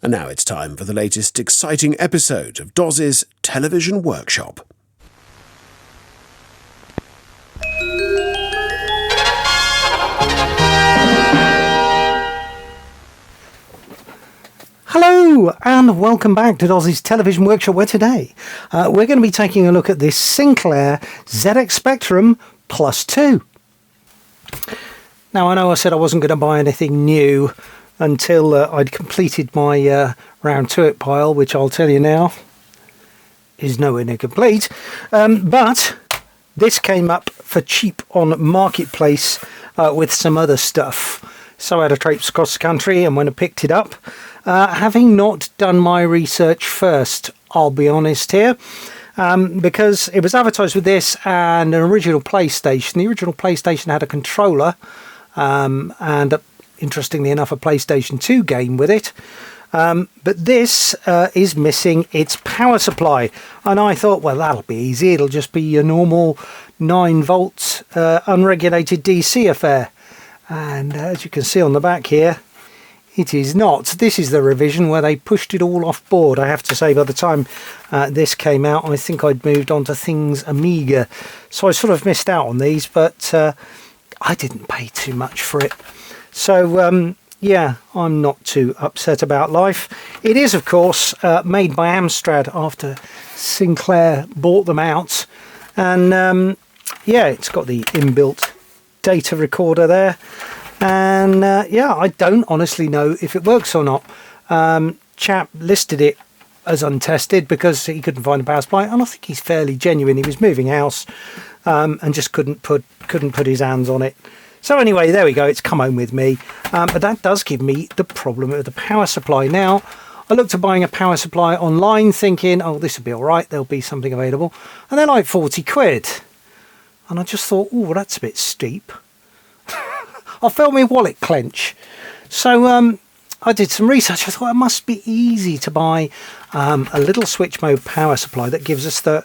And now it's time for the latest exciting episode of Doz's Television Workshop. Hello and welcome back to Doz's Television Workshop, where today we're going to be taking a look at this Sinclair ZX Spectrum Plus 2. Now, I know I said I wasn't going to buy anything new until I'd completed my round to it pile, which I'll tell you now is nowhere near complete, but this came up for cheap on Marketplace with some other stuff. So I had a traipse across the country, and when I picked it up, having not done my research first, I'll be honest here, because it was advertised with this and an original PlayStation. The original PlayStation had a controller and, interestingly enough, a PlayStation 2 game with it. But this is missing its power supply. And I thought, well, that'll be easy. It'll just be your normal 9-volt unregulated DC affair. And as you can see on the back here, it is not. This is the revision where they pushed it all off board. I have to say, by the time this came out, I think I'd moved on to things Amiga. So I sort of missed out on these, but I didn't pay too much for it. So, yeah, I'm not too upset about life. It is, of course, made by Amstrad after Sinclair bought them out. And, yeah, it's got the inbuilt data recorder there, and yeah, I don't honestly know if it works or not. Chap listed it as untested because he couldn't find a power supply, and I think he's fairly genuine. He was moving house and just couldn't put his hands on it. So anyway, there we go, it's come home with me, but that does give me the problem of the power supply. Now, I looked at buying a power supply online thinking, oh, this will be all right, there'll be something available, and they're like 40 quid. And I just thought, oh, that's a bit steep. I felt my wallet clench. So I did some research. I thought it must be easy to buy a little switch mode power supply that gives us the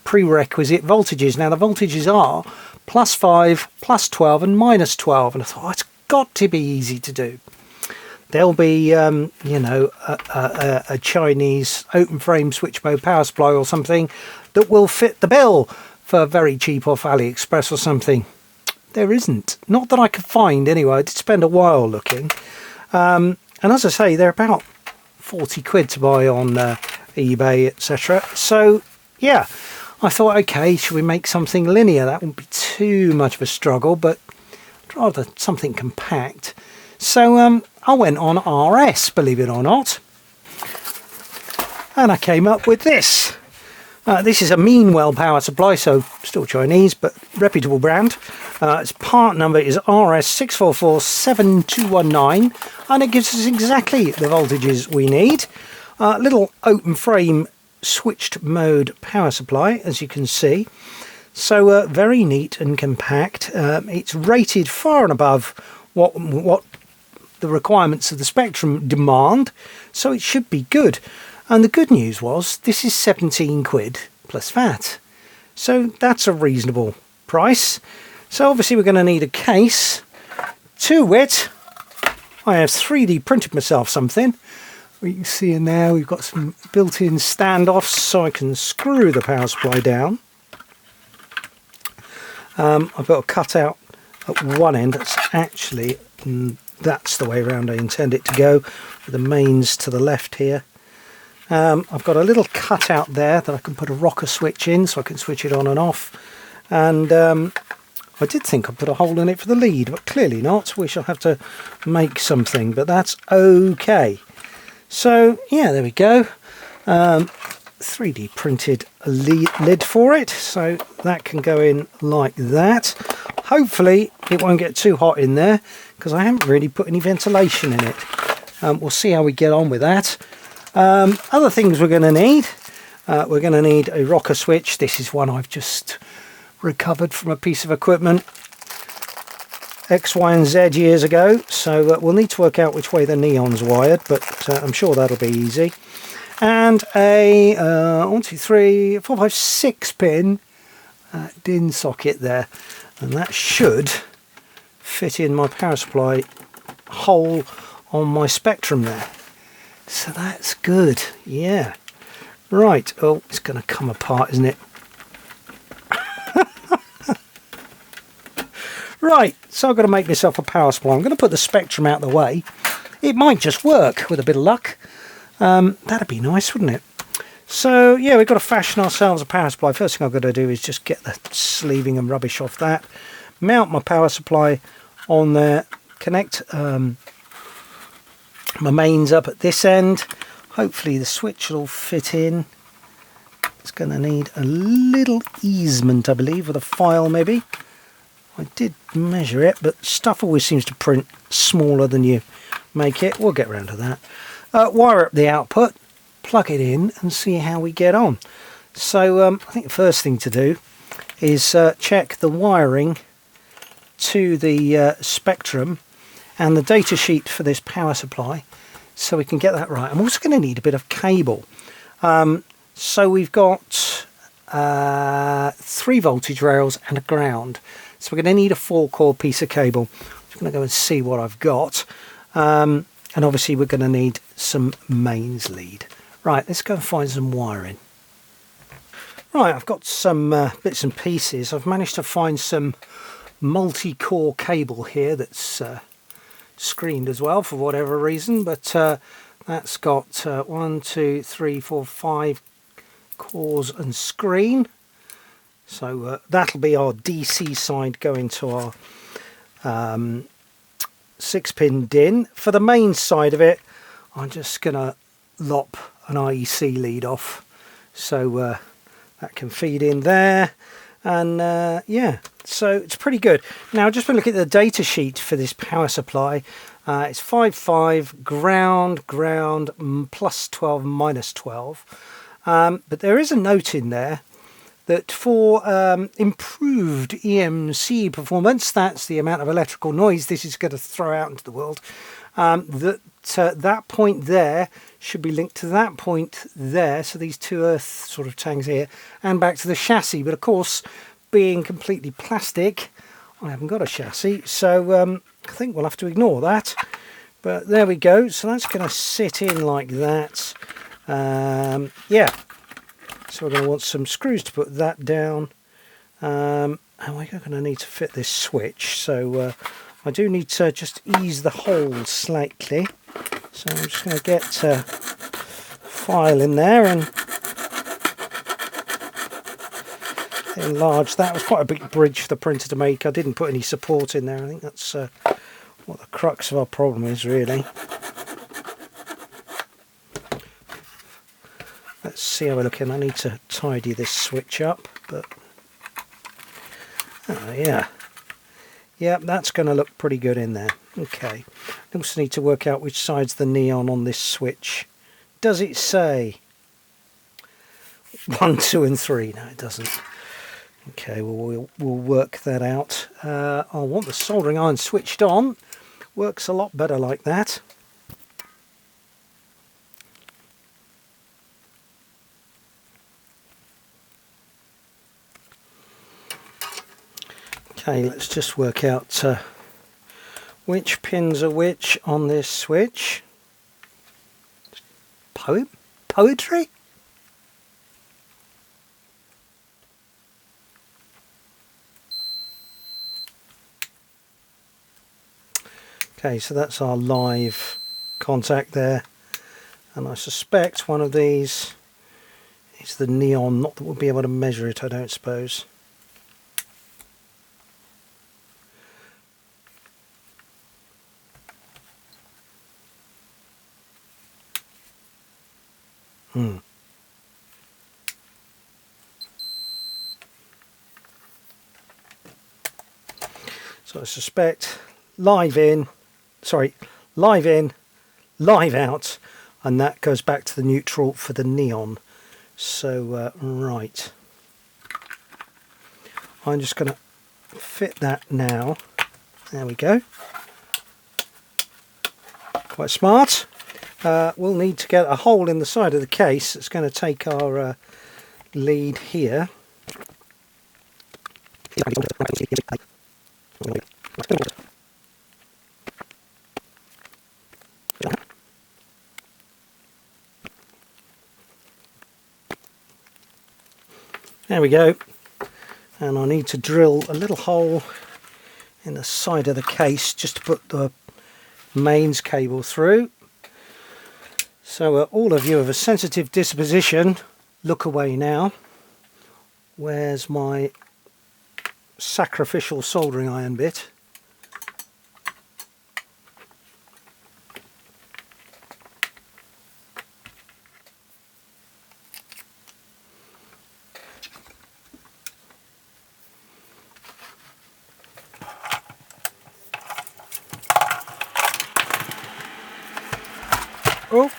prerequisite voltages. Now, the voltages are +5, +12 and -12. And I thought, oh, it's got to be easy to do. There'll be, you know, a Chinese open frame switch mode power supply or something that will fit the bill for very cheap off AliExpress or something. There isn't. Not that I could find anyway. I did spend a while looking. And as I say, they're about 40 quid to buy on eBay, etc. So, yeah, I thought, okay, should we make something linear? That wouldn't be too much of a struggle, but I'd rather something compact. So I went on RS, believe it or not. And I came up with this. This is a Meanwell power supply, so still Chinese, but reputable brand. Its part number is RS6447219, and it gives us exactly the voltages we need. Little open frame switched mode power supply, as you can see. So very neat and compact. It's rated far and above what the requirements of the Spectrum demand, so it should be good. And the good news was, this is 17 quid plus VAT. So that's a reasonable price. So obviously we're going to need a case. To wit, I have 3D printed myself something. We can see in there we've got some built-in standoffs so I can screw the power supply down. I've got a cutout at one end that's actually, that's the way around I intend it to go, with the mains to the left here. I've got a little cutout there that I can put a rocker switch in so I can switch it on and off. And I did think I'd put a hole in it for the lead, but clearly not. We shall have to make something, but that's okay. So, yeah, there we go. 3D printed lid for it, so that can go in like that. Hopefully it won't get too hot in there, because I haven't really put any ventilation in it. We'll see how we get on with that. Other things we're going to need. We're going to need a rocker switch. This is one I've just recovered from a piece of equipment X, Y and Z years ago. So we'll need to work out which way the neon's wired, but I'm sure that'll be easy. And a 1, 2, 3, 4, 5, 6 pin DIN socket there. And that should fit in my power supply hole on my Spectrum there. So that's good. Yeah. Right. Oh, it's going to come apart, isn't it? Right. So I've got to make myself a power supply. I'm going to put the Spectrum out of the way. It might just work with a bit of luck. That'd be nice, wouldn't it? So yeah, we've got to fashion ourselves a power supply. First thing I've got to do is just get the sleeving and rubbish off that. Mount my power supply on there. Connect my mains up at this end. Hopefully the switch will all fit in. It's going to need a little easement, I believe, with a file maybe. I did measure it, but stuff always seems to print smaller than you make it. We'll get around to that. Wire up the output, plug it in and see how we get on. So I think the first thing to do is check the wiring to the Spectrum and the data sheet for this power supply so we can get that right. I'm also going to need a bit of cable. So we've got 3 voltage rails and a ground. So we're going to need a 4-core piece of cable. I'm just going to go and see what I've got. And obviously we're going to need some mains lead. Right, let's go and find some wiring. Right, I've got some bits and pieces. I've managed to find some multi-core cable here that's screened as well for whatever reason, but that's got 1, 2, 3, 4, 5 cores and screen. So that'll be our DC side going to our 6-pin DIN. For the main side of it, I'm just going to lop an IEC lead off so that can feed in there. And yeah, so it's pretty good. Now just look at the data sheet for this power supply. It's 5.5 ground plus 12 minus 12. But there is a note in there that for improved EMC performance, that's the amount of electrical noise this is going to throw out into the world, that point there should be linked to that point there, so these 2 earth sort of tangs here, and back to the chassis. But of course, being completely plastic, I haven't got a chassis, so I think we'll have to ignore that. But there we go, so that's going to sit in like that. Yeah. So we're going to want some screws to put that down, and we're going to need to fit this switch, so I do need to just ease the hole slightly. So I'm just going to get a file in there and enlarge that. It was quite a big bridge for the printer to make. I didn't put any support in there. I think that's what the crux of our problem is, really. Let's see how we're looking. I need to tidy this switch up, but yeah, that's going to look pretty good in there. Okay, I also need to work out which side's the neon on this switch. Does it say 1, 2 and 3? No, it doesn't. Okay, well, we'll work that out. I want the soldering iron switched on. Works a lot better like that. Okay, let's just work out which pins are which on this switch. Poetry? Okay, so that's our live contact there, and I suspect one of these is the neon. Not that we'll be able to measure it, I don't suppose. So I suspect live in, live out, and that goes back to the neutral for the neon. So right, I'm just going to fit that now. There we go. Quite smart. We'll need to get a hole in the side of the case. It's going to take our lead here. There we go. And I need to drill a little hole in the side of the case just to put the mains cable through. So all of you of a sensitive disposition, look away now. Where's my sacrificial soldering iron bit? Oh.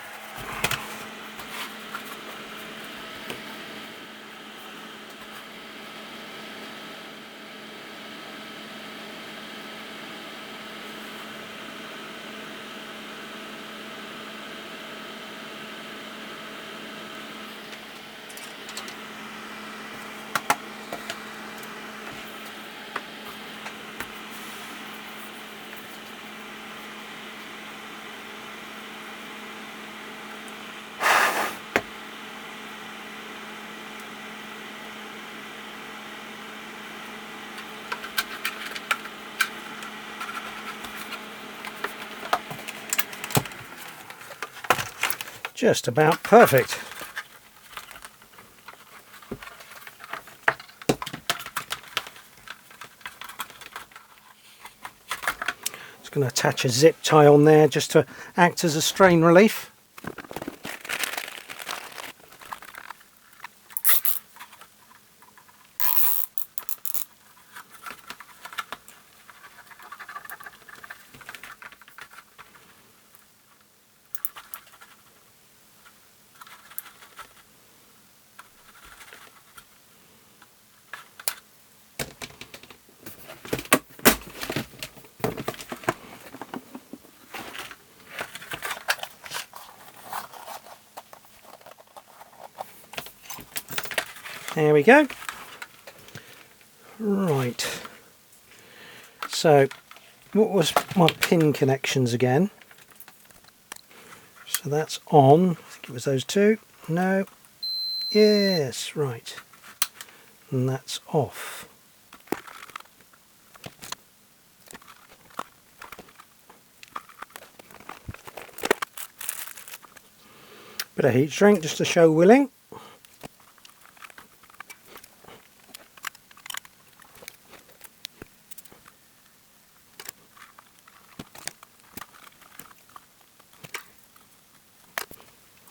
Just about perfect. Just going to attach a zip tie on there just to act as a strain relief. There we go. Right. So, what was my pin connections again? So that's on. I think it was those two. No. Yes, right. And that's off. Bit of heat shrink just to show willing.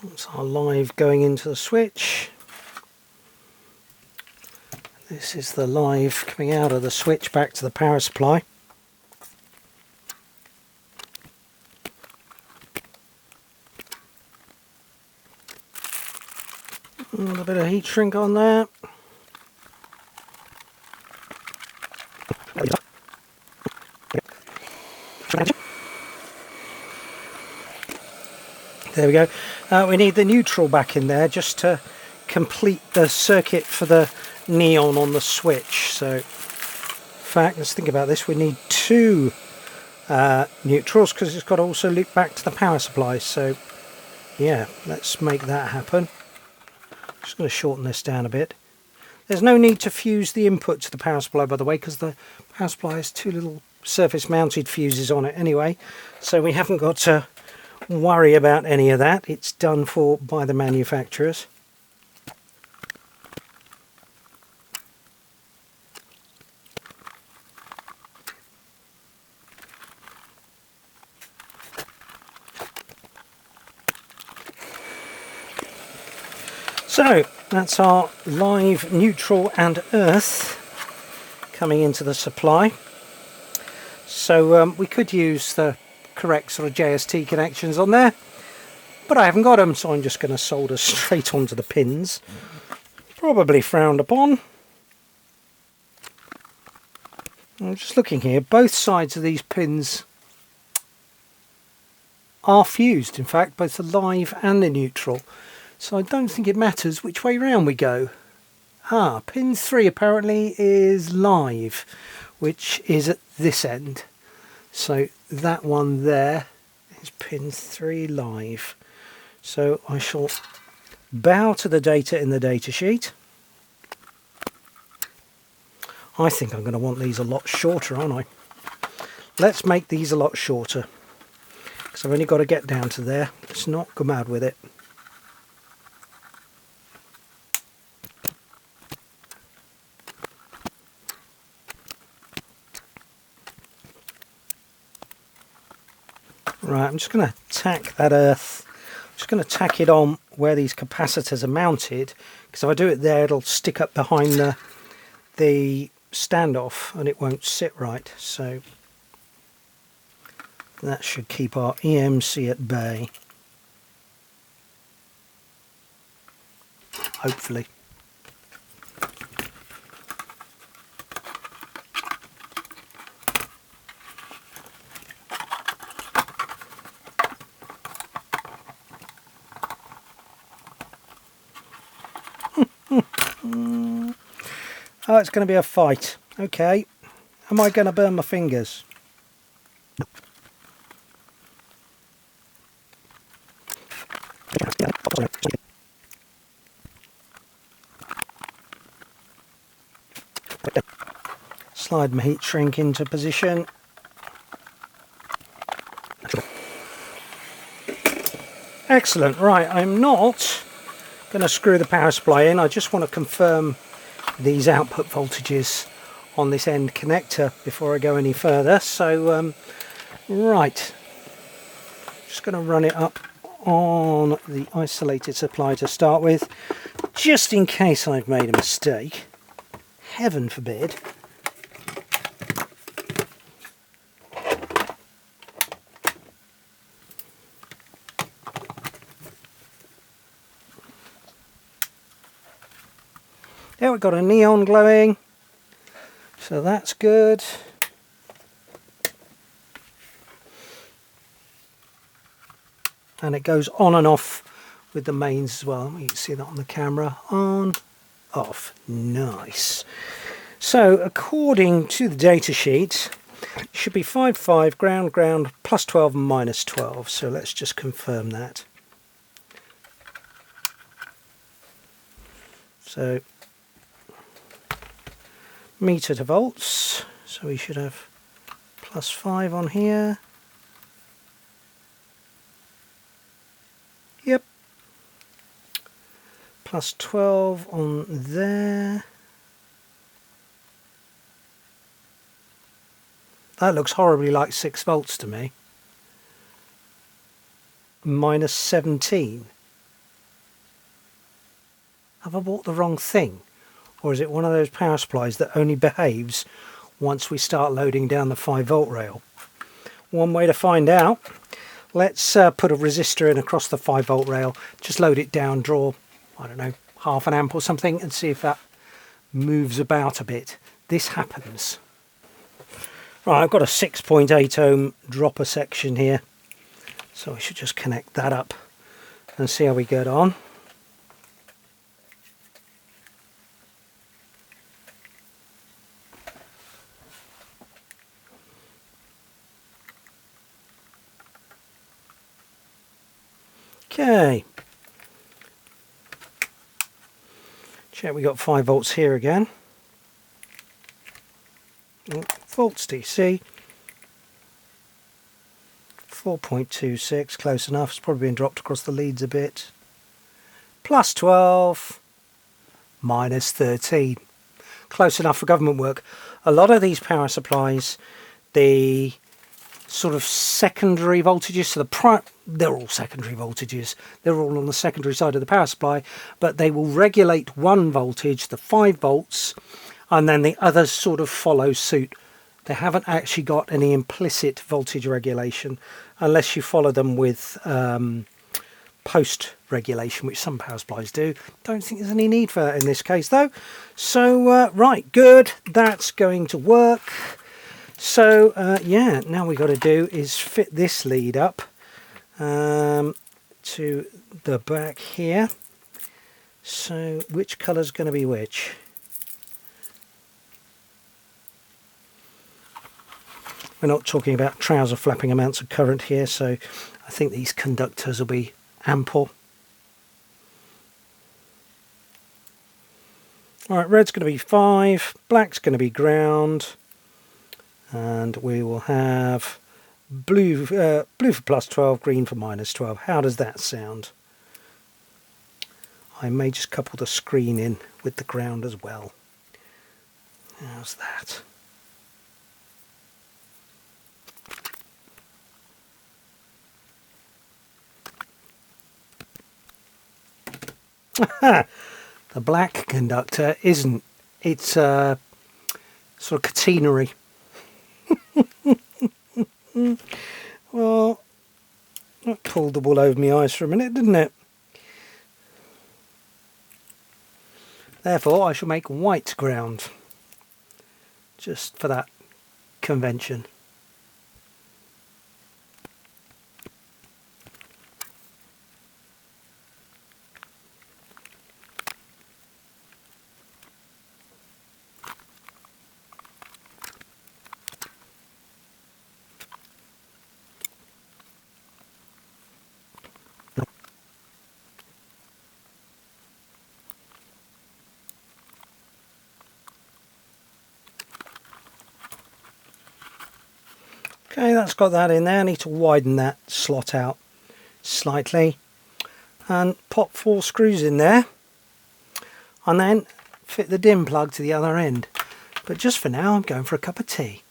That's our live going into the switch. This is the live coming out of the switch back to the power supply. A little bit of heat shrink on there. There we go. We need the neutral back in there just to complete the circuit for the neon on the switch. So, in fact, let's think about this. We need two neutrals because it's got to also loop back to the power supply. So, yeah, let's make that happen. Just going to shorten this down a bit. There's no need to fuse the input to the power supply, by the way, because the power supply has two little surface mounted fuses on it anyway. So we haven't got to worry about any of that. It's done for by the manufacturers. So that's our live neutral and earth coming into the supply. So we could use the correct sort of JST connections on there, but I haven't got them, so I'm just going to solder straight onto the pins. Probably frowned upon. I'm just looking here, both sides of these pins are fused, in fact, both the live and the neutral, so I don't think it matters which way round we go. Pin 3 apparently is live, which is at this end. So that one there is pin 3 live. So I shall bow to the data in the data sheet. I think I'm going to want these a lot shorter, aren't I? Let's make these a lot shorter, because I've only got to get down to there. Let's not go mad with it. Right, I'm just going to tack that earth. I'm just going to tack it on where these capacitors are mounted, because if I do it there, it'll stick up behind the standoff and it won't sit right. So that should keep our EMC at bay. Hopefully. Oh, it's going to be a fight. Okay. Am I going to burn my fingers? Slide my heat shrink into position. Excellent. Right, I'm not going to screw the power supply in. I just want to confirm these output voltages on this end connector before I go any further. So, right, just going to run it up on the isolated supply to start with, just in case I've made a mistake. Heaven forbid. There we've got a neon glowing, so that's good. And it goes on and off with the mains as well. You can see that on the camera. On, off. Nice. So according to the data sheet, it should be 5, ground, ground, plus 12 and minus 12. So let's just confirm that. So meter to volts, so we should have plus 5 on here. Yep. Plus 12 on there. That looks horribly like 6 volts to me. Minus 17. Have I bought the wrong thing? Or is it one of those power supplies that only behaves once we start loading down the 5 volt rail? One way to find out. Let's put a resistor in across the 5 volt rail. Just load it down, draw, I don't know, half an amp or something, and see if that moves about a bit. This happens. Right, I've got a 6.8 ohm dropper section here. So I should just connect that up and see how we get on. Okay, check we got 5 volts here again. Volts DC, 4.26, close enough. It's probably been dropped across the leads a bit. Plus 12, minus 13. Close enough for government work. A lot of these power supplies, the sort of secondary voltages, so they're all secondary voltages, they're all on the secondary side of the power supply, but they will regulate one voltage, the 5 volts, and then the others sort of follow suit. They haven't actually got any implicit voltage regulation unless you follow them with post regulation, which some power supplies do. Don't think there's any need for that in this case though. So right, good, that's going to work. So yeah, now we've got to do is fit this lead up to the back here. So which colour's going to be which? We're not talking about trouser flapping amounts of current here, so I think these conductors will be ample. Alright, red's going to be 5, black's going to be ground, and we will have blue for plus 12, green for minus 12. How does that sound? I may just couple the screen in with the ground as well. How's that? The black conductor isn't. It's sort of catenary. Well, that pulled the wool over my eyes for a minute, didn't it? Therefore, I shall make white ground, just for that convention. Okay, that's got that in there. I need to widen that slot out slightly and pop 4 screws in there and then fit the DIN plug to the other end. But just for now, I'm going for a cup of tea.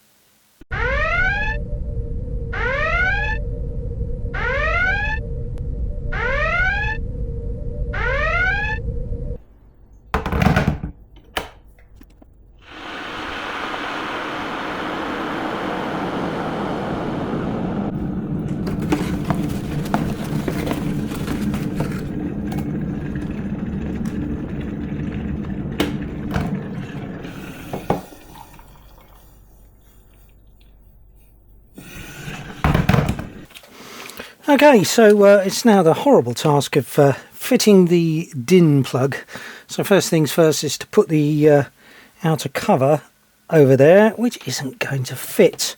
Okay, so it's now the horrible task of fitting the DIN plug. So first things first is to put the outer cover over there, which isn't going to fit.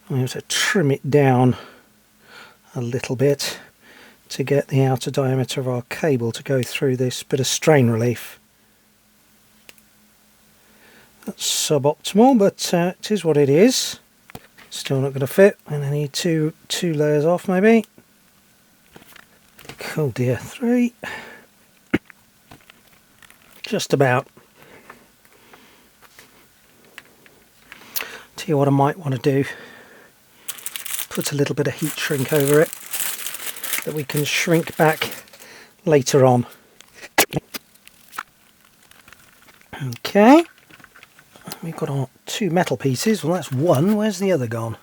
I have to trim it down a little bit to get the outer diameter of our cable to go through this bit of strain relief. That's suboptimal, but it is what it is. Still not going to fit, and I need two layers off maybe. Oh dear, 3. Just about. Tell you what I might want to do. Put a little bit of heat shrink over it that we can shrink back later on. Okay. We've got our 2 metal pieces. Well, that's one. Where's the other gone?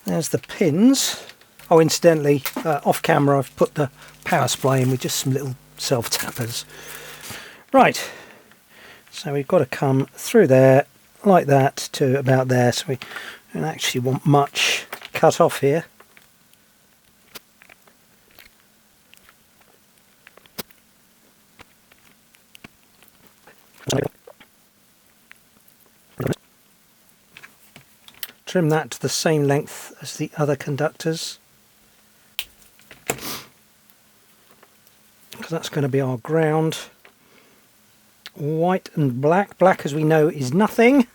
There's the pins. Oh, incidentally, off camera I've put the power supply in with just some little self-tappers. Right, so we've got to come through there like that to about there, so we don't actually want much cut off here. Trim that to the same length as the other conductors, because that's going to be our ground. White and black. Black, as we know, is nothing,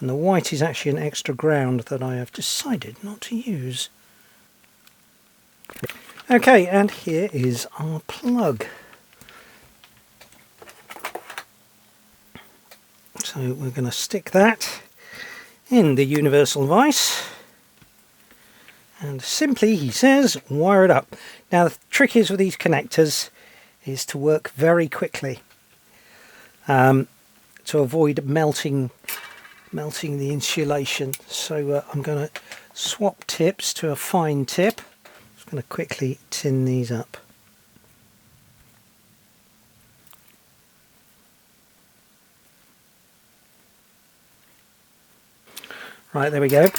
and the white is actually an extra ground that I have decided not to use. Okay, and here is our plug. So we're going to stick that in the universal vise, and simply, he says, wire it up. Now the trick is with these connectors is to work very quickly to avoid melting the insulation. So I'm going to swap tips to a fine tip. Just going to quickly tin these up. Right, there we go.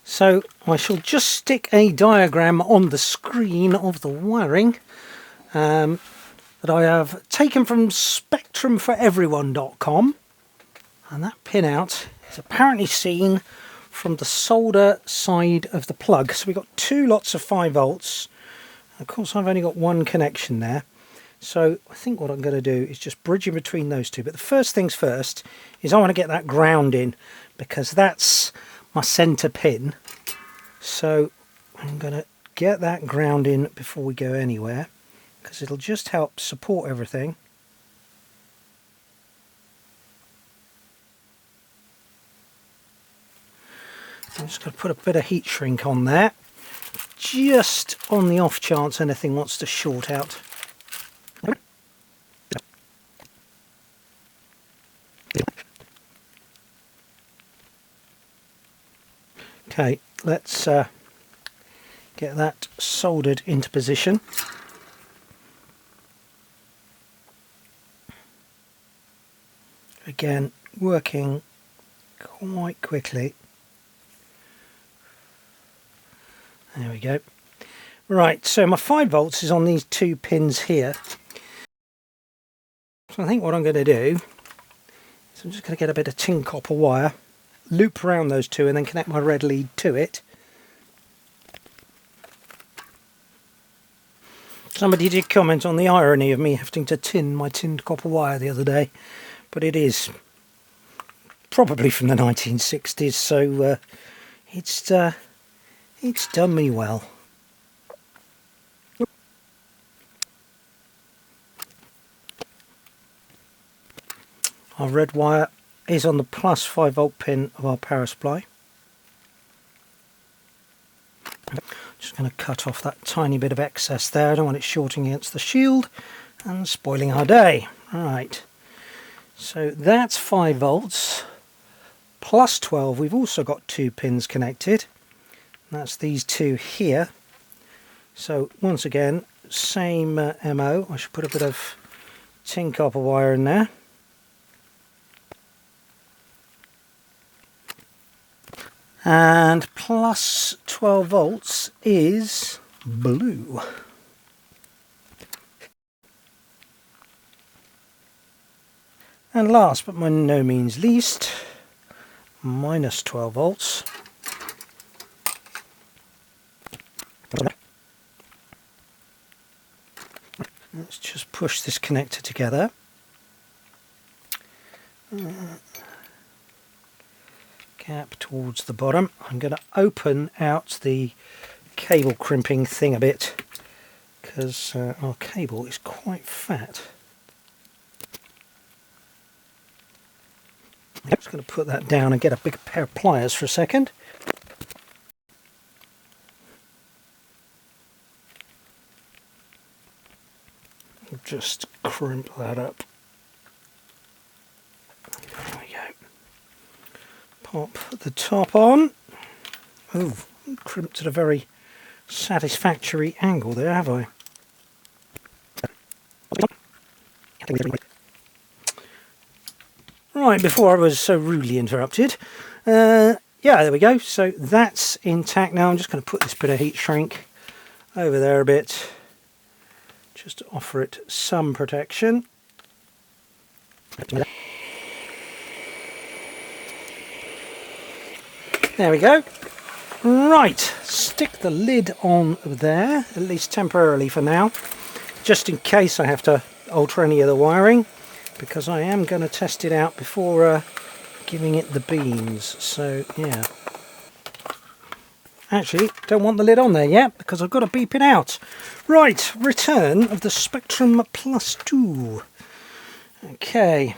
So I shall just stick a diagram on the screen of the wiring that I have taken from spectrumforeveryone.com, and that pinout is apparently seen from the solder side of the plug. So we've got 2 lots of 5 volts. Of course, I've only got one connection there. So I think what I'm going to do is just bridge in between those two. But the first things first is I want to get that ground in, because that's my centre pin. So I'm going to get that ground in before we go anywhere, because it'll just help support everything. I'm just going to put a bit of heat shrink on there, just on the off chance anything wants to short out. Okay, let's get that soldered into position. Again, working quite quickly. There we go. Right, so my 5 volts is on these 2 pins here. So I think what I'm going to do is I'm just going to get a bit of tin copper wire, loop around those 2 and then connect my red lead to it. Somebody did comment on the irony of me having to tin my tinned copper wire the other day, but it is probably from the 1960s, so it's done me well. Our red wire is on the plus 5 volt pin of our power supply. Just going to cut off that tiny bit of excess there. I don't want it shorting against the shield and spoiling our day. Right, so that's 5 volts plus 12. We've also got 2 pins connected. That's these 2 here. So once again, same MO. I should put a bit of tin copper wire in there. And plus 12 volts is blue. And last but by no means least, minus 12 volts. Let's just push this connector together. Gap towards the bottom. I'm going to open out the cable crimping thing a bit, because our cable is quite fat. I'm just going to put that down and get a big pair of pliers for a second. Just crimp that up. There we go. Pop the top on. Oh, crimped at a very satisfactory angle there, have I? Right, before I was so rudely interrupted. Yeah, there we go. So that's intact now. I'm just going to put this bit of heat shrink over there a bit, just to offer it some protection. There we go. Right, stick the lid on there, at least temporarily for now, just in case I have to alter any of the wiring, because I am going to test it out before giving it the beams. So yeah, actually don't want the lid on there yet because I've got to beep it out. Right, return of the Spectrum Plus 2. Okay,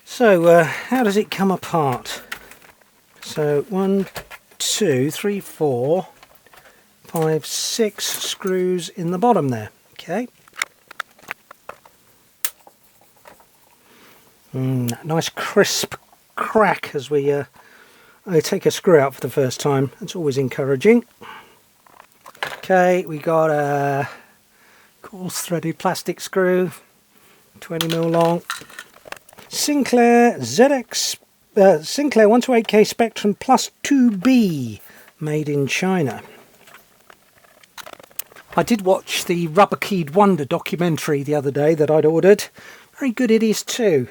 so how does it come apart? So 1, 2, 3, 4, 5, 6 screws in the bottom there. Okay. Nice crisp crack as we take a screw out for the first time. That's always encouraging. Okay, we got a coarse threaded plastic screw, 20mm long. Sinclair ZX Sinclair 128K Spectrum Plus 2B, made in China. I did watch the Rubber Keyed Wonder documentary the other day that I'd ordered. Very good it is too.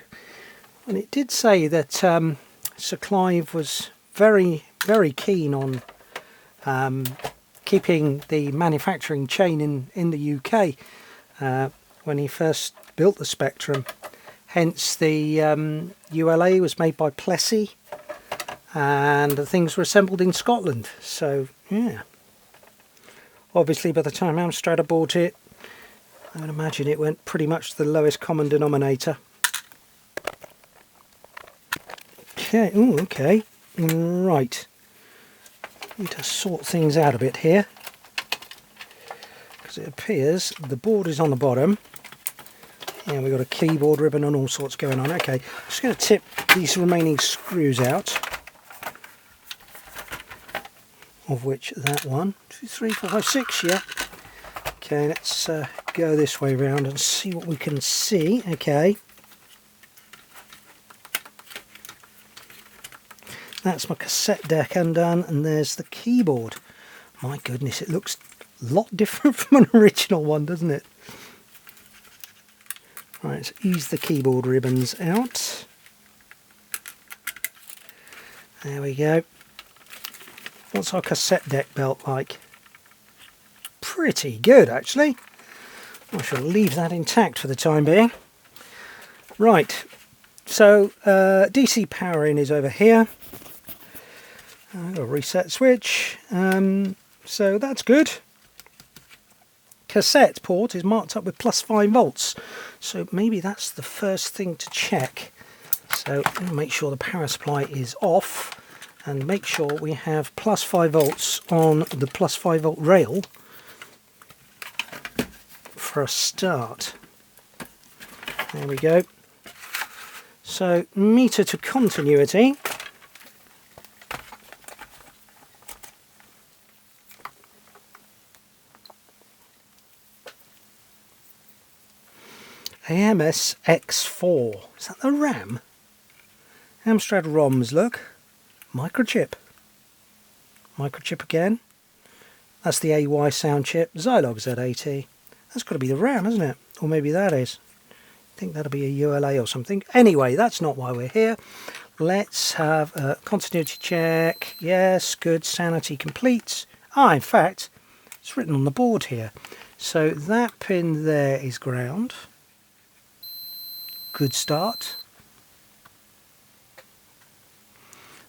And it did say that Sir Clive was very, very keen on keeping the manufacturing chain in the UK when he first built the Spectrum. Hence the ULA was made by Plessey, and the things were assembled in Scotland. So yeah, obviously by the time Amstrad bought it, I would imagine it went pretty much to the lowest common denominator. Okay, ooh, okay, right. Need to sort things out a bit here, because it appears the board is on the bottom. Yeah, we've got a keyboard ribbon and all sorts going on. Okay, I'm just going to tip these remaining screws out, of which that 1, 2, 3, 4, 5, 6, yeah. Okay, let's go this way round and see what we can see. Okay. That's my cassette deck undone, and there's the keyboard. My goodness, it looks a lot different from an original one, doesn't it? Right, let's ease the keyboard ribbons out. There we go. What's our cassette deck belt like? Pretty good, actually. I shall leave that intact for the time being. Right, so DC power in is over here. I've got a reset switch, so that's good. Cassette port is marked up with plus 5 volts, so maybe that's the first thing to check. So I'm going to make sure the power supply is off, and make sure we have plus 5 volts on the plus 5 volt rail for a start. There we go. So meter to continuity. AMS X4. Is that the RAM? Amstrad ROMs, look. Microchip. Microchip again. That's the AY sound chip. Zilog Z80. That's got to be the RAM, isn't it? Or maybe that is. I think that'll be a ULA or something. Anyway, that's not why we're here. Let's have a continuity check. Yes, good. Sanity complete. Ah, in fact, it's written on the board here. So that pin there is ground. Good start.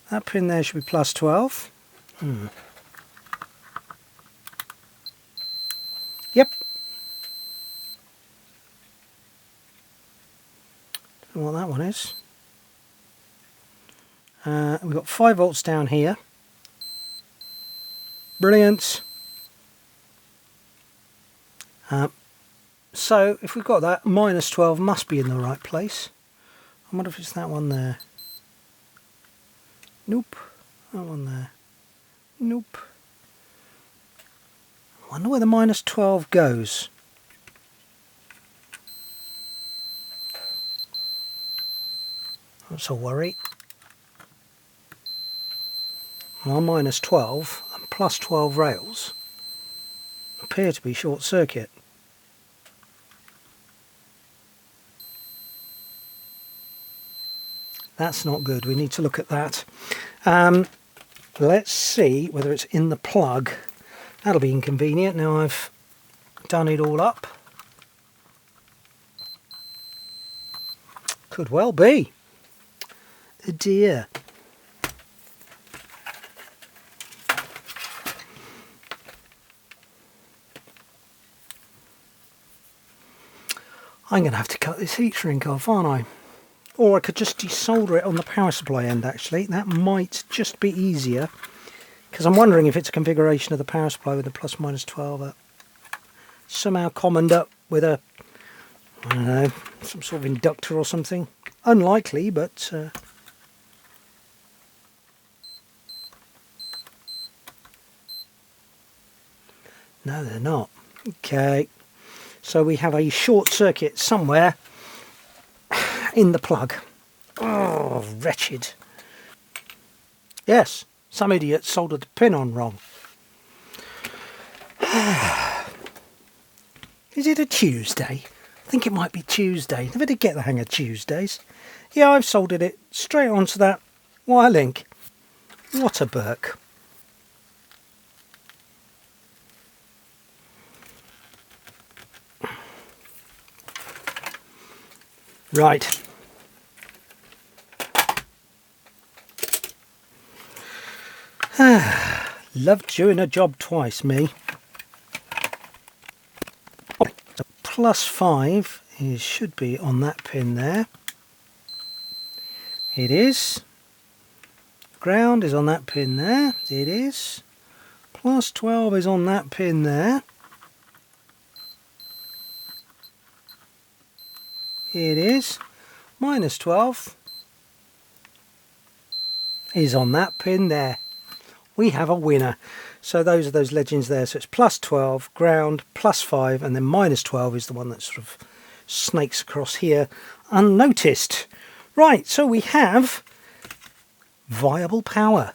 That pin there should be plus 12. Yep. Don't know what that one is. We've got 5 volts down here. Brilliant. So if we've got that, minus 12 must be in the right place. I wonder if it's that one there. Nope. That one there. Nope. I wonder where the minus 12 goes. That's a worry. Our minus 12 and plus 12 rails appear to be short circuit. That's not good. We need to look at that. Let's see whether it's in the plug. That'll be inconvenient. Now I've done it all up. Could well be. Oh dear. I'm going to have to cut this heat shrink off, aren't I? Or I could just desolder it on the power supply end, actually. That might just be easier. Because I'm wondering if it's a configuration of the power supply with the plus minus 12 somehow commoned up with a, I don't know, some sort of inductor or something. Unlikely, but... no, they're not. Okay. So we have a short circuit somewhere in the plug. Oh, wretched. Yes, some idiot soldered the pin on wrong. Is it a Tuesday? I think it might be Tuesday. Never did get the hang of Tuesdays. Yeah, I've soldered it straight onto that wire link. What a Burke. Right. Love doing a job twice, me. So +5 should be on that pin there. It is. Ground is on that pin there. It is. +12 is on that pin there. It is. -12 is on that pin there. We have a winner. So those are those legends there. So it's +12, ground, +5, and then -12 is the one that sort of snakes across here unnoticed. Right, so we have viable power.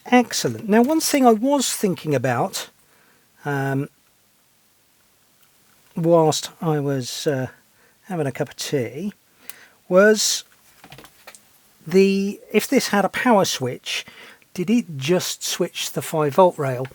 Excellent. Now, one thing I was thinking about whilst I was having a cup of tea was if this had a power switch, did it just switch the 5-volt rail?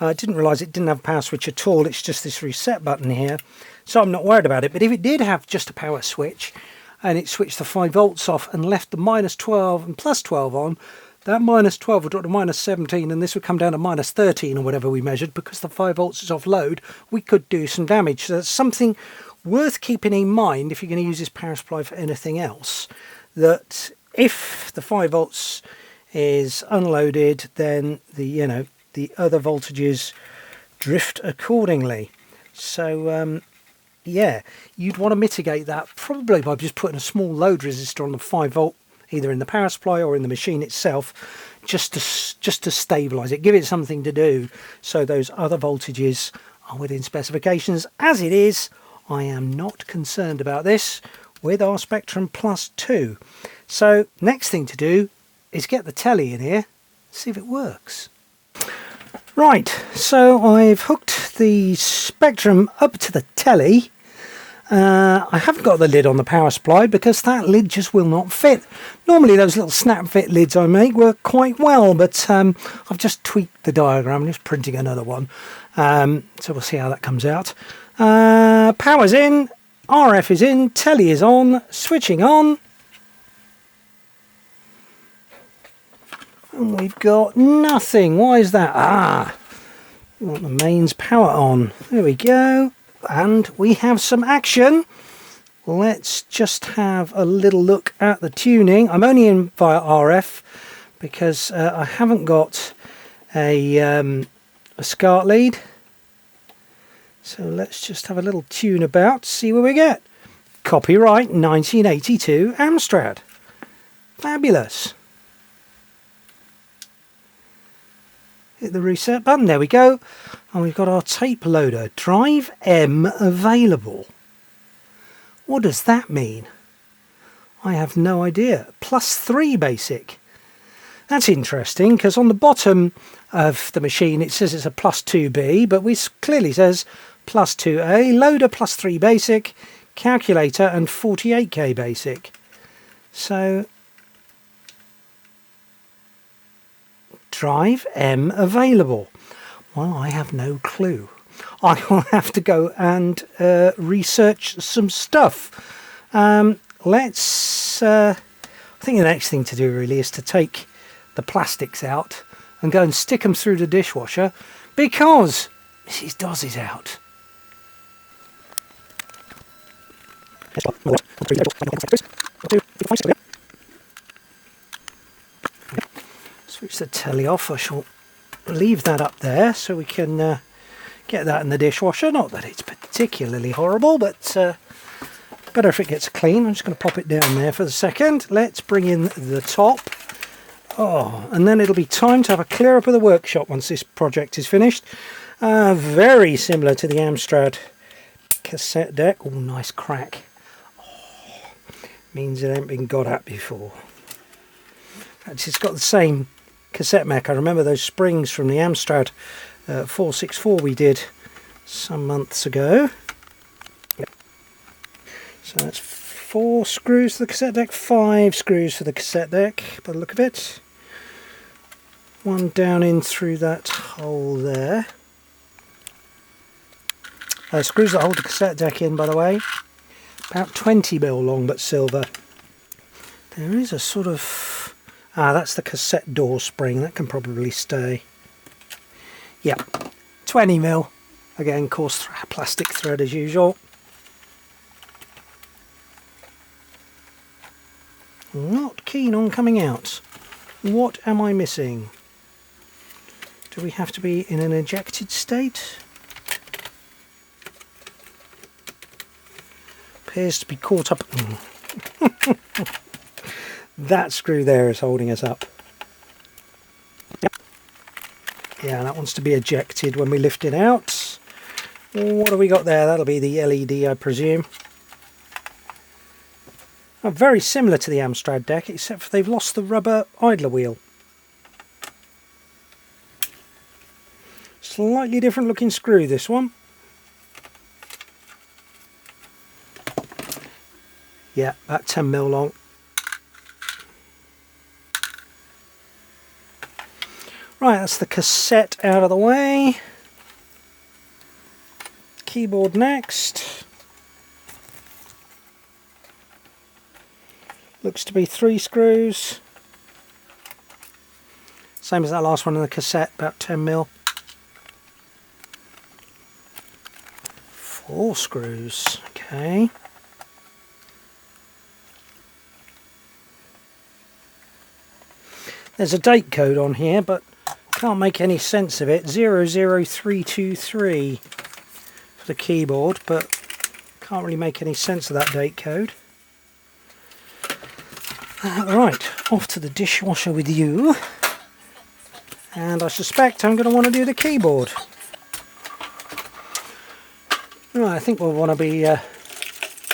I didn't realise it didn't have a power switch at all. It's just this reset button here, so I'm not worried about it. But if it did have just a power switch and it switched the 5 volts off and left the -12 and +12 on, that -12 would drop to -17 and this would come down to -13 or whatever we measured. Because the 5 volts is off load, we could do some damage. So that's something worth keeping in mind if you're going to use this power supply for anything else, that if the 5 volts is unloaded, then the other voltages drift accordingly. So yeah, you'd want to mitigate that probably by just putting a small load resistor on the 5 volt, either in the power supply or in the machine itself, just to stabilize it, give it something to do so those other voltages are within specifications. As it is, I am not concerned about this with our Spectrum Plus 2. So next thing to do is get the telly in here, see if it works. Right, so I've hooked the Spectrum up to the telly. I haven't got the lid on the power supply because that lid just will not fit. Normally those little snap fit lids I make work quite well, but I've just tweaked the diagram and just printing another one. So we'll see how that comes out. Power's in, RF is in, telly is on, switching on. And we've got nothing. Why is that? We want the mains power on. There we go. And we have some action. Let's just have a little look at the tuning. I'm only in via RF because I haven't got a SCART lead. So let's just have a little tune about, see where we get. Copyright 1982 Amstrad. Fabulous. Hit the reset button, there we go. And we've got our tape loader. Drive M available. What does that mean? I have no idea. +3 basic. That's interesting because on the bottom of the machine it says it's a +2B, but we clearly says +2A, loader +3 basic, calculator and 48K basic. So drive M available. Well, I have no clue. I will have to go and research some stuff. I think the next thing to do really is to take the plastics out and go and stick them through the dishwasher because Mrs. Doz is out. Switch the telly off. I shall leave that up there so we can get that in the dishwasher. Not that it's particularly horrible, but better if it gets clean. I'm just going to pop it down there for the second. Let's bring in the top. Oh, and then it'll be time to have a clear up of the workshop once this project is finished. Very similar to the Amstrad cassette deck. Oh, nice crack. Oh, means it ain't been got at before. It's got the same cassette mech. I remember those springs from the Amstrad 464 we did some months ago. So that's 4 screws for the cassette deck, 5 screws for the cassette deck by the look of it. One down in through that hole there. Screws that hold the cassette deck in, by the way. About 20mm long, but silver. There is a sort of... that's the cassette door spring. That can probably stay. Yep, 20mm. Again, coarse plastic thread as usual. Not keen on coming out. What am I missing? Do we have to be in an ejected state? Appears to be caught up. That screw there is holding us up. Yeah, that wants to be ejected when we lift it out. What have we got there? That'll be the LED, I presume. Very similar to the Amstrad deck, except for they've lost the rubber idler wheel. Slightly different looking screw, this one. Yeah, about 10mm long. Right, that's the cassette out of the way. Keyboard next. Looks to be 3 screws. Same as that last one in the cassette, about 10mm. 4 screws, okay. There's a date code on here, but can't make any sense of it. 00323 for the keyboard, but can't really make any sense of that date code. Right, off to the dishwasher with you. And I suspect I'm going to want to do the keyboard. Right, I think we'll want to be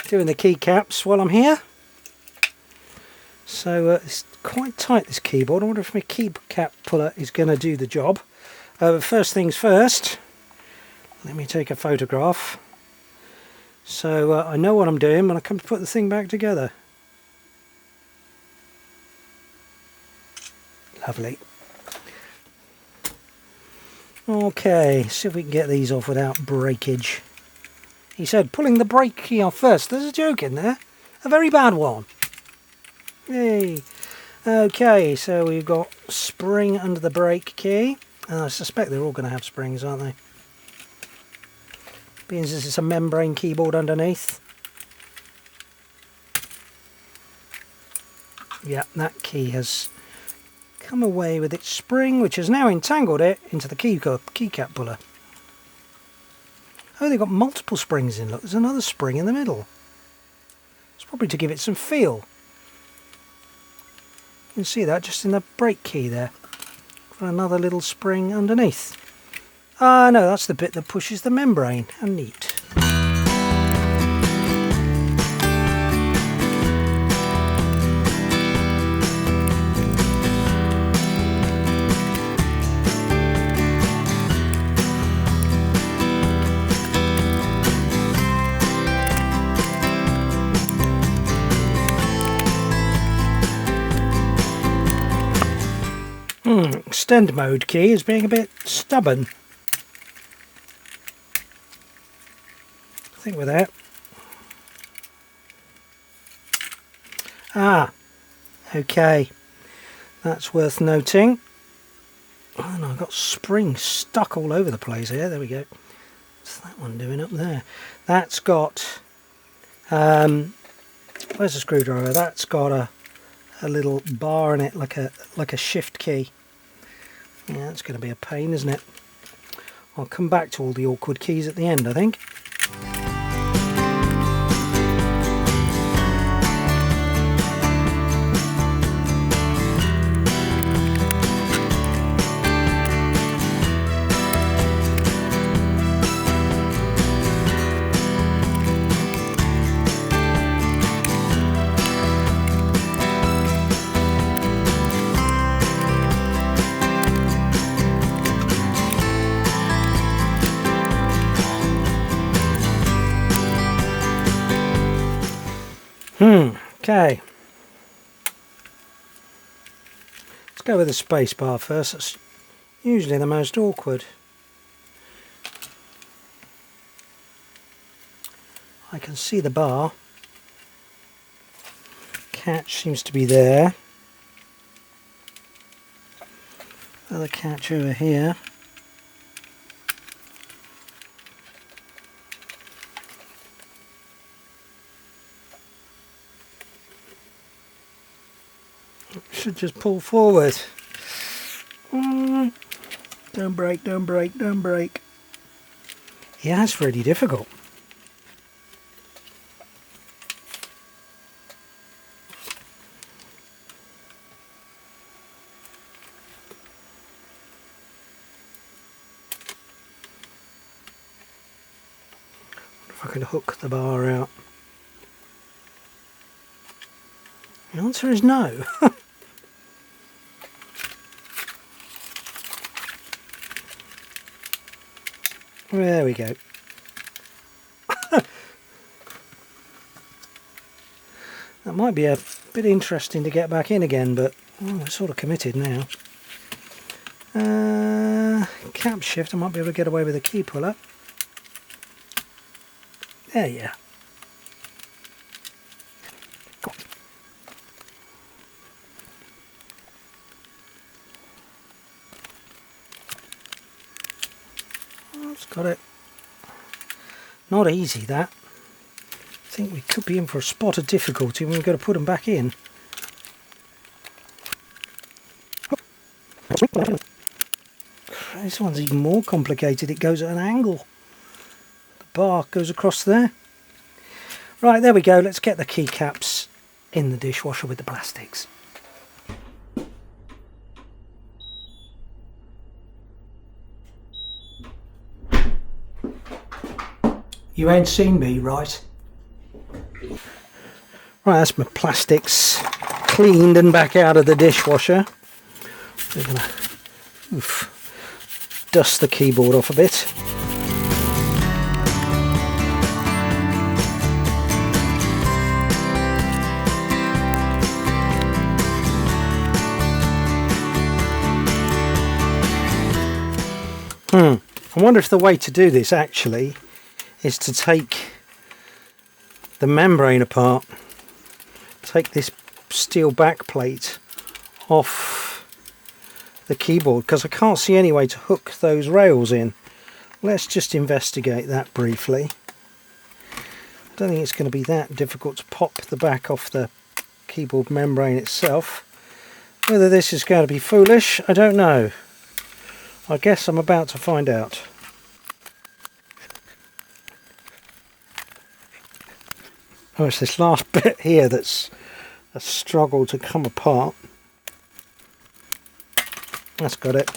doing the keycaps while I'm here. So it's quite tight, this keyboard. I wonder if my keycap puller is going to do the job. But first things first, let me take a photograph. So I know what I'm doing when I come to put the thing back together. Lovely. Okay, see if we can get these off without breakage. He said pulling the brake key off first. There's a joke in there. A very bad one. Yay. Okay, so we've got spring under the brake key. And I suspect they're all going to have springs, aren't they? Being as it's a membrane keyboard underneath. Yeah, that key has come away with its spring, which has now entangled it into the keycap puller. Oh, they've got multiple springs in. Look, there's another spring in the middle. It's probably to give it some feel. You can see that just in the brake key there. Got another little spring underneath. Ah, no, that's the bit that pushes the membrane. How neat. Extend mode key is being a bit stubborn. I think with that. Ah, okay. That's worth noting. Oh no, I've got springs stuck all over the place here. There we go. What's that one doing up there? That's got where's the screwdriver? That's got a little bar in it, like a shift key. Yeah, it's going to be a pain, isn't it? I'll come back to all the awkward keys at the end, I think. Okay. Let's go with the space bar first. That's usually the most awkward. I can see the bar. catch seems to be there. Other catch over here. Should just pull forward. Don't break, don't break, don't break. Yeah, it's really difficult. If I can hook the bar out. The answer is no. There we go. That might be a bit interesting to get back in again, but we're sort of committed now. Cap shift, I might be able to get away with a key puller. There, yeah. Got it. Not easy, that. I think we could be in for a spot of difficulty when we've got to put them back in. This one's even more complicated. It goes at an angle. The bar goes across there. Right, there we go. Let's get the keycaps in the dishwasher with the plastics. You ain't seen me, right? Right, that's my plastics cleaned and back out of the dishwasher. We're gonna dust the keyboard off a bit. I wonder if the way to do this actually is to take the membrane apart, take this steel back plate off the keyboard, because I can't see any way to hook those rails in. Let's just investigate that briefly. I don't think it's going to be that difficult to pop the back off the keyboard membrane itself. Whether this is going to be foolish, I don't know. I guess I'm about to find out. Oh, it's this last bit here that's a struggle to come apart. That's got it.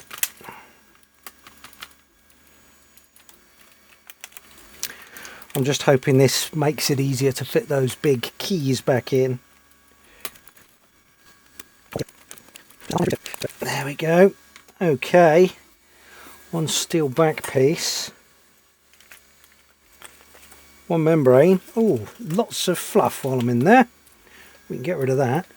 I'm just hoping this makes it easier to fit those big keys back in. There we go. Okay. One steel back piece. One membrane. Oh, lots of fluff while I'm in there. We can get rid of that.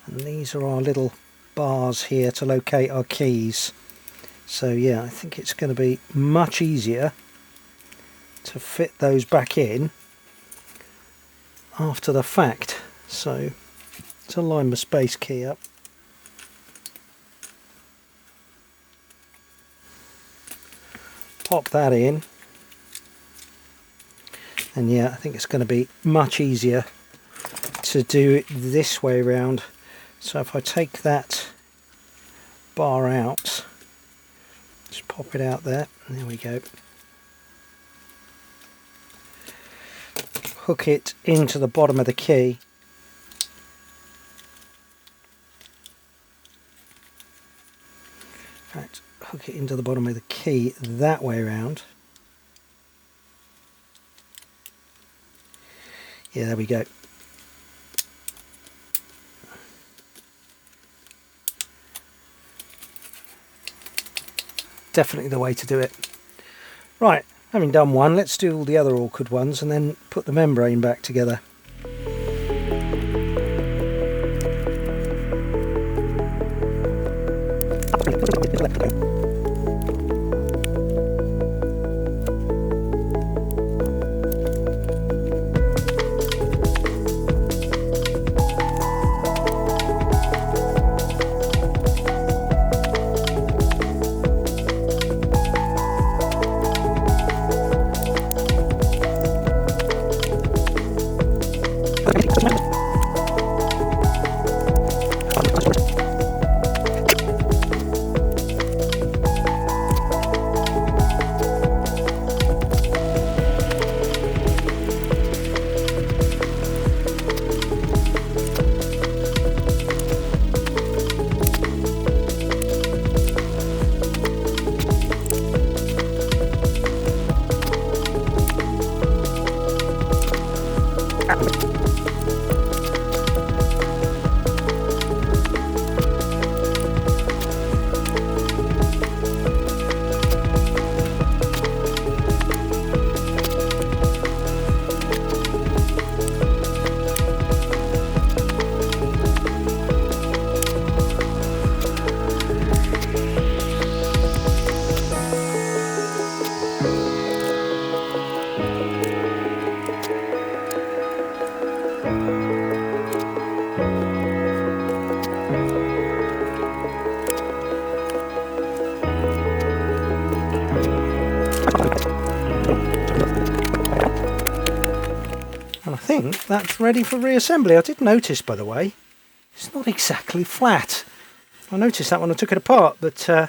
And these are our little bars here to locate our keys. So yeah, I think it's going to be much easier to fit those back in after the fact. So let's align my space key up. Pop that in, and yeah, I think it's going to be much easier to do it this way round. So if I take that bar out, just pop it out there, and there we go. Hook it into the bottom of the key. Right. Hook it into the bottom of the key that way around. Yeah, there we go. Definitely the way to do it. Right, having done one, let's do all the other awkward ones and then put the membrane back together. think that's ready for reassembly. I did notice, by the way, it's not exactly flat. I noticed that when I took it apart, but oh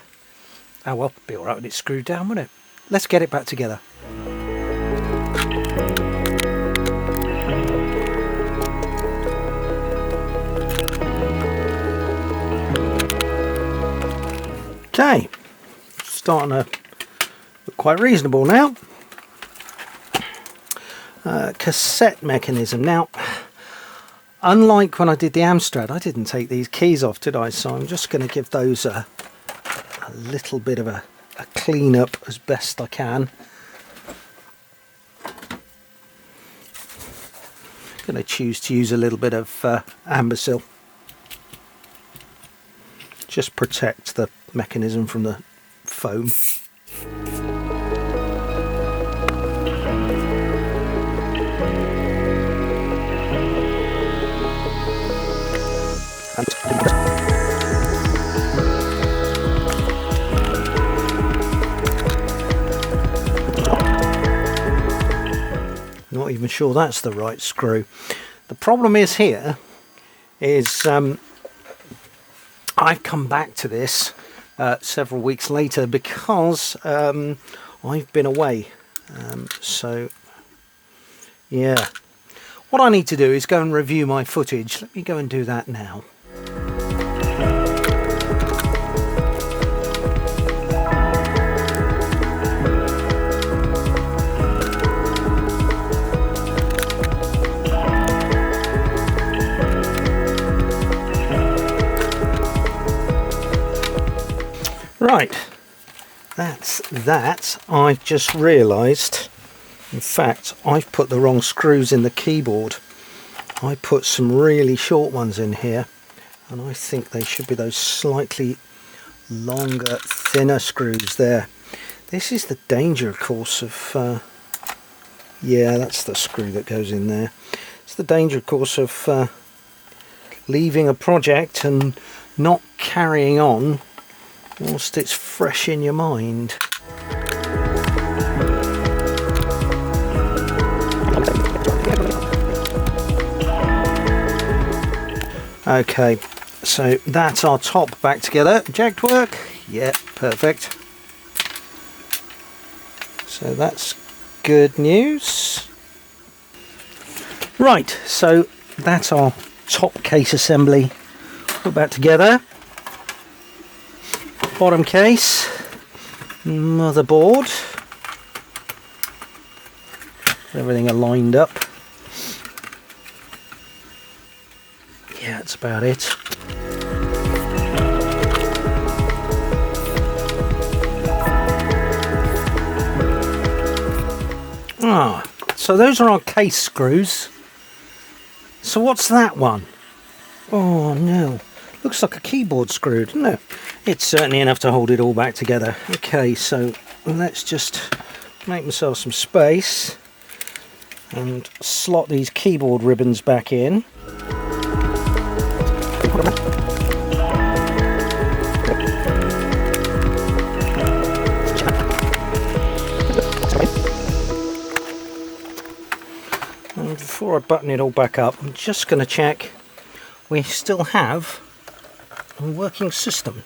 well, be alright when it's screwed down, won't it? Let's get it back together. Okay, starting to look quite reasonable now. Cassette mechanism. Now, unlike when I did the Amstrad, I didn't take these keys off, did I? So I'm just going to give those a little bit of a clean up as best I can. Going to choose to use a little bit of Ambersil. Just protect the mechanism from the foam. Not even sure that's the right screw. The problem is here is I've come back to this several weeks later because I've been away. So yeah, what I need to do is go and review my footage. Let me go and do that now. Right, that's that. I've just realised, in fact, I've put the wrong screws in the keyboard. I put some really short ones in here, and I think they should be those slightly longer, thinner screws there. This is the danger, of course, of... yeah, that's the screw that goes in there. It's the danger, of course, of leaving a project and not carrying on whilst it's fresh in your mind. Okay, so that's our top back together. Jagged work? Yeah, perfect. So that's good news. Right, so that's our top case assembly put back together. Bottom case, motherboard, everything aligned up. Yeah, that's about it. So those are our case screws. So what's that one? Oh no, looks like a keyboard screw, doesn't it? It's certainly enough to hold it all back together. Okay, so let's just make myself some space and slot these keyboard ribbons back in. And before I button it all back up, I'm just going to check we still have a working system.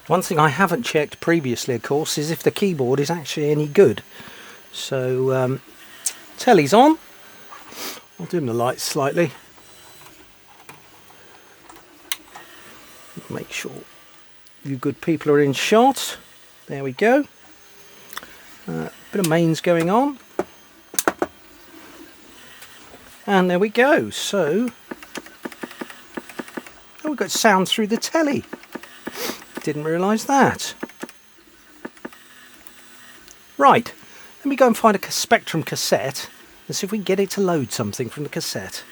One thing I haven't checked previously, of course, is if the keyboard is actually any good. So, telly's on. I'll dim the lights slightly. Make sure you good people are in shot. There we go. Bit of mains going on. And there we go. So, oh, we've got sound through the telly. Didn't realise that. Right, let me go and find a Spectrum cassette and see if we can get it to load something from the cassette.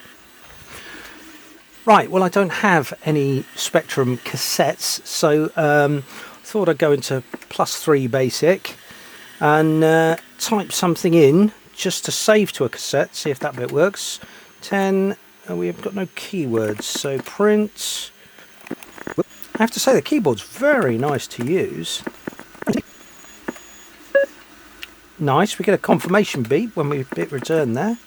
Right, well, I don't have any Spectrum cassettes, so thought I'd go into +3 basic and type something in just to save to a cassette, see if that bit works. 10, we have got no keywords, so print. I have to say the keyboard's very nice to use. nice. We get a confirmation beep when we hit return there.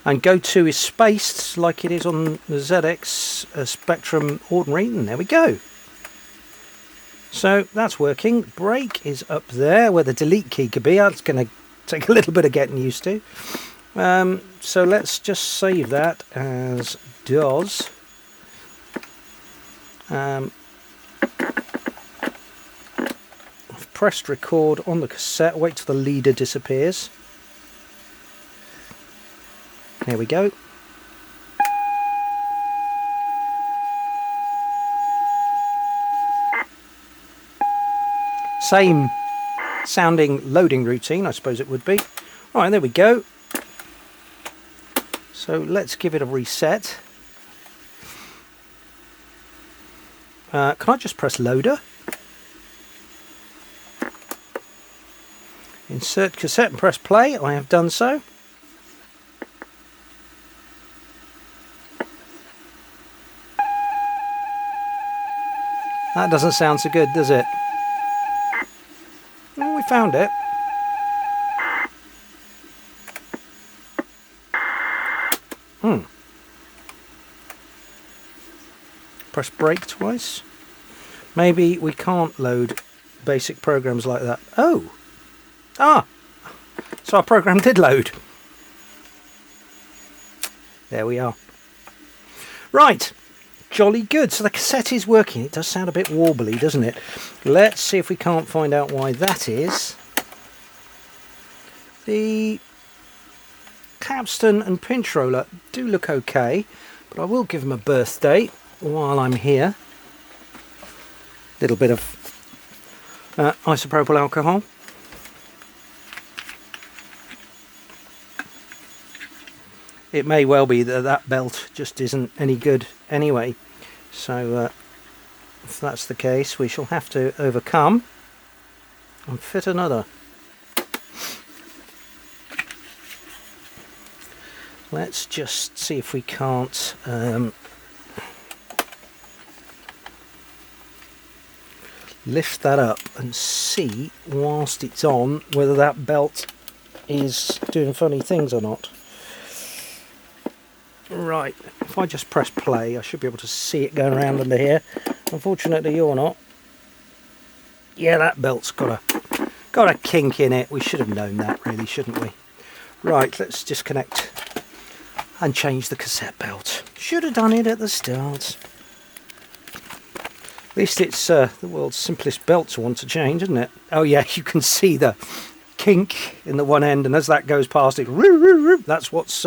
And go to is spaced like it is on the ZX Spectrum Ordinary, and there we go. So that's working. Brake is up there where the delete key could be. That's going to take a little bit of getting used to. So let's just save that as DOS. I've pressed record on the cassette. Wait till the leader disappears. There we go. Same sounding loading routine, I suppose it would be. Alright, there we go. So let's give it a reset. Can I just press loader? Insert cassette and press play. I have done so. That doesn't sound so good, does it? Well, we found it. Press brake twice. Maybe we can't load basic programs like that. Oh! Ah! So our program did load. There we are. Right. Jolly good. So the cassette is working. It does sound a bit warbly, doesn't it? Let's see if we can't find out why that is. The capstan and pinch roller do look okay, but I will give them a birth date while I'm here. Little bit of isopropyl alcohol. It may well be that that belt just isn't any good anyway. So if that's the case, we shall have to overcome and fit another. Let's just see if we can't lift that up and see whilst it's on whether that belt is doing funny things or not. Right, if I just press play, I should be able to see it going around under here. Unfortunately, you're not. Yeah, that belt's got a kink in it. We should have known that, really, shouldn't we? Right, let's disconnect and change the cassette belt. Should have done it at the start. At least it's the world's simplest belt to want to change, isn't it? Oh yeah, you can see the kink in the one end, and as that goes past it, that's what's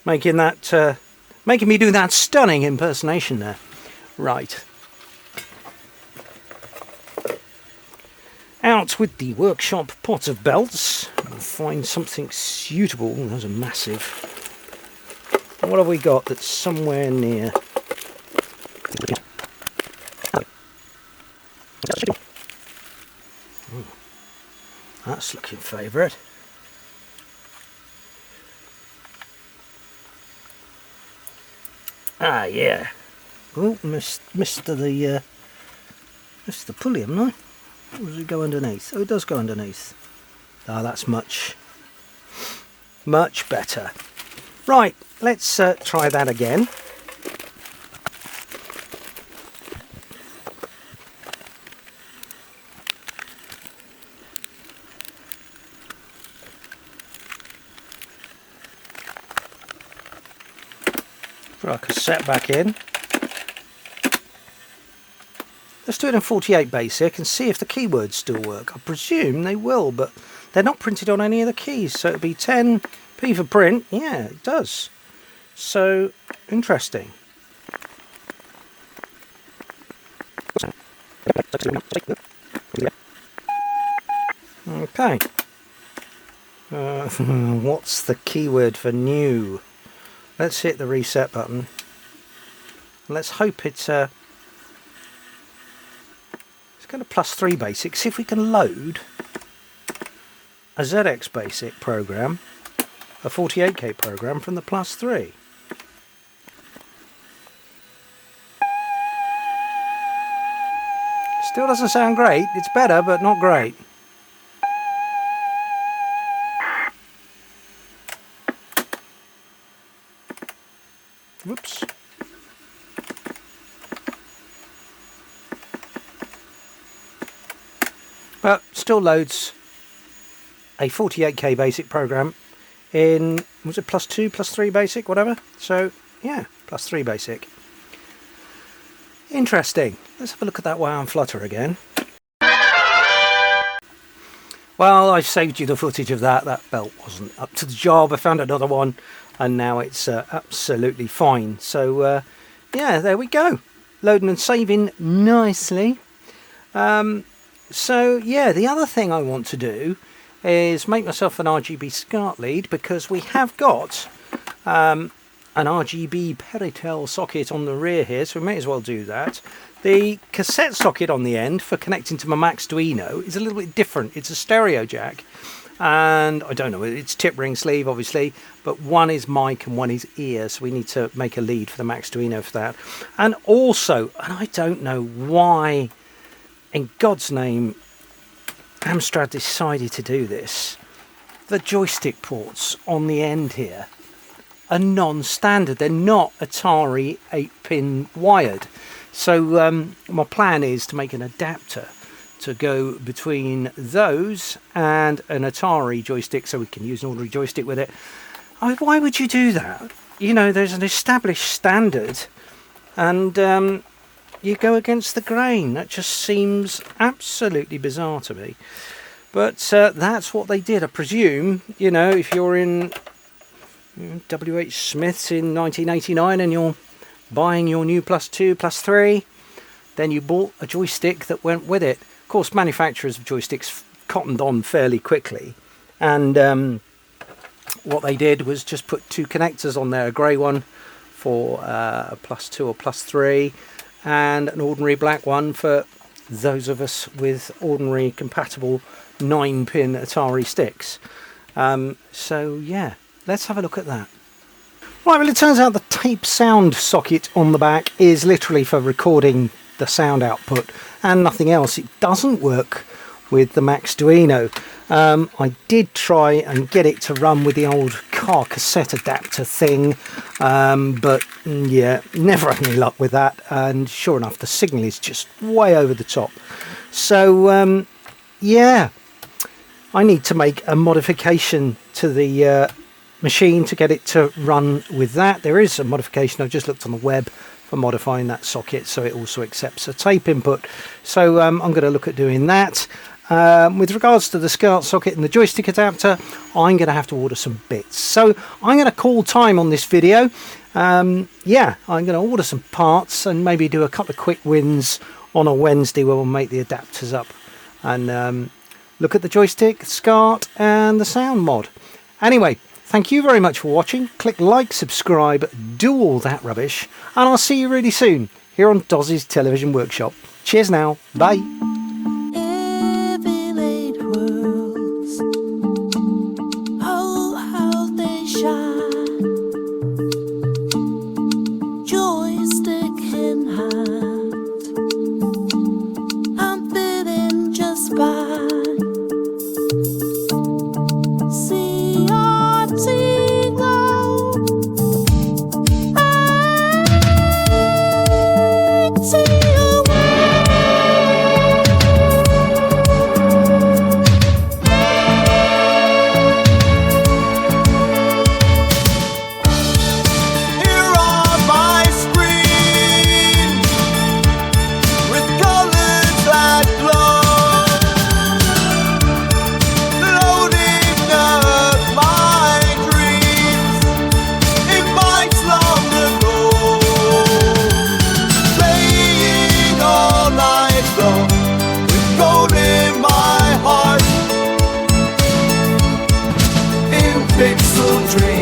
making me do that stunning impersonation there. Right. Out with the workshop pot of belts. We'll find something suitable. Ooh, those are massive. What have we got that's somewhere near? Ooh, that's looking favourite. Ah, yeah. Oh, missed the pulley, haven't I? Or does it go underneath? Oh, it does go underneath. Ah, that's much better. Right, let's try that again. Put our cassette back in. Let's do it in 48 basic and see if the keywords still work. I presume they will, but they're not printed on any of the keys, so it'd be 10p for print. Yeah, it does. So, interesting. Okay. What's the keyword for new? Let's hit the reset button. Let's hope it's going to +3 basic. See if we can load a ZX basic program, a 48k program from the +3. Still doesn't sound great. It's better, but not great. Whoops. But still loads a 48k basic program in, was it +2, +3 basic, whatever? So yeah, +3 basic. Interesting. Let's have a look at that wow and flutter again. Well, I've saved you the footage of that. That belt wasn't up to the job. I found another one and now it's absolutely fine. So yeah, there we go. Loading and saving nicely. So yeah, the other thing I want to do is make myself an RGB SCART lead, because we have got an RGB Peritel socket on the rear here, so we may as well do that. The cassette socket on the end for connecting to my Maxduino is a little bit different. It's a stereo jack, and I don't know, it's tip ring sleeve obviously, but one is mic and one is ear, so we need to make a lead for the Maxduino for that. And also, and I don't know why in God's name Amstrad decided to do this, the joystick ports on the end here are non-standard. They're not Atari 8-pin wired. So my plan is to make an adapter to go between those and an Atari joystick, so we can use an ordinary joystick with it. Why would you do that? You know, there's an established standard, and you go against the grain. That just seems absolutely bizarre to me. But that's what they did. I presume, you know, if you're in W.H. Smith's in 1989 and you're buying your new +2, +3, then you bought a joystick that went with it. Of course, manufacturers of joysticks cottoned on fairly quickly, and what they did was just put two connectors on there, a grey one for a +2 or +3, and an ordinary black one for those of us with ordinary compatible 9-pin Atari sticks. So yeah, let's have a look at that. Right, well, it turns out the tape sound socket on the back is literally for recording the sound output and nothing else. It doesn't work with the Maxduino. I did try and get it to run with the old car cassette adapter thing, but yeah, never had any luck with that, and sure enough the signal is just way over the top. So yeah, I need to make a modification to the machine to get it to run with that. There is a modification, I've just looked on the web, for modifying that socket so it also accepts a tape input. So I'm going to look at doing that. With regards to the SCART socket and the joystick adapter, I'm going to have to order some bits. So I'm going to call time on this video. Yeah, I'm going to order some parts and maybe do a couple of quick wins on a Wednesday where we'll make the adapters up and look at the joystick, SCART and the sound mod. Anyway, thank you very much for watching. Click like, subscribe, do all that rubbish, and I'll see you really soon here on Doz's Television Workshop. Cheers now, bye. Pixel dream.